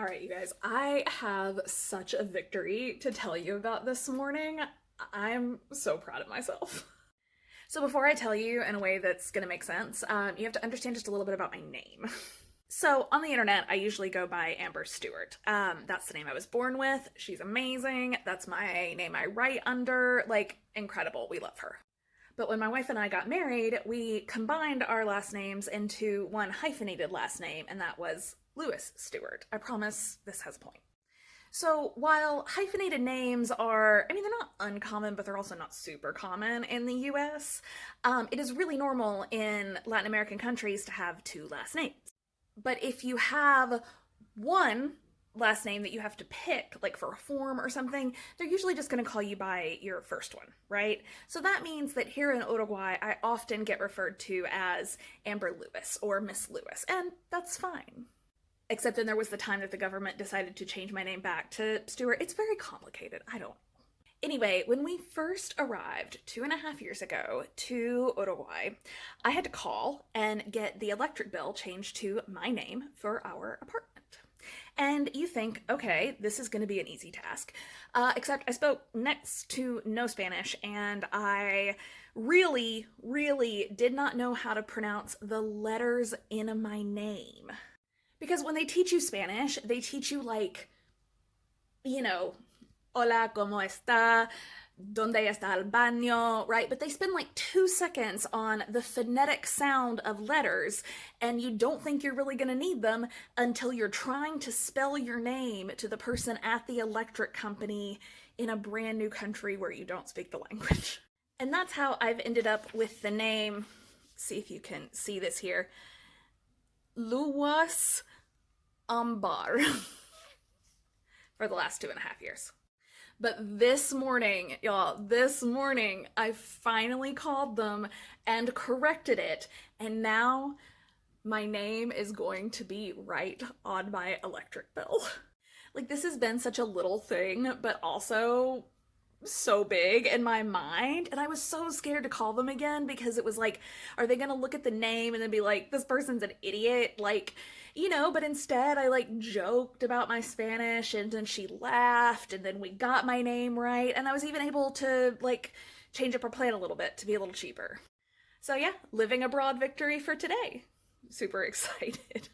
All right, you guys, I have such a victory to tell you about this morning. I'm so proud of myself. So, before I tell you in a way that's gonna make sense, you have to understand just a little bit about my name. So, on the internet, I usually go by Amber Stewart. That's the name I was born with. She's amazing. That's my name I write under. Like, incredible. We love her. But when my wife and I got married, we combined our last names into one hyphenated last name, and that was Lewis Stewart. I promise this has a point. So while hyphenated names are, I mean, they're not uncommon, but they're also not super common in the US, it is really normal in Latin American countries to have two last names. But if you have one last name that you have to pick, like for a form or something, they're usually just going to call you by your first one, right? So that means that here in Uruguay, I often get referred to as Amber Lewis or Miss Lewis, and that's fine. Except then there was the time that the government decided to change my name back to Stewart. It's very complicated. I don't. Anyway, when we first arrived 2.5 years ago to Uruguay, I had to call and get the electric bill changed to my name for our apartment. And you think, okay, this is going to be an easy task. Except I spoke next to no Spanish, and I really, really did not know how to pronounce the letters in my name. Because when they teach you Spanish, they teach you like, you know, hola, ¿cómo está? ¿Dónde está el baño? Right? But they spend like 2 seconds on the phonetic sound of letters, and you don't think you're really going to need them until you're trying to spell your name to the person at the electric company in a brand new country where you don't speak the language. And that's how I've ended up with the name, see if you can see this here, Luwas Ambar for the last 2.5 years. But this morning, y'all, this morning, I finally called them and corrected it. And now my name is going to be right on my electric bill. Like, this has been such a little thing, but also so big in my mind. And I was so scared to call them again because it was like, are they gonna look at the name and then be like, this person's an idiot? Like, but instead I like joked about my Spanish and then she laughed and then we got my name right. And I was even able to like change up our plan a little bit to be a little cheaper. So yeah, living abroad victory for today. Super excited.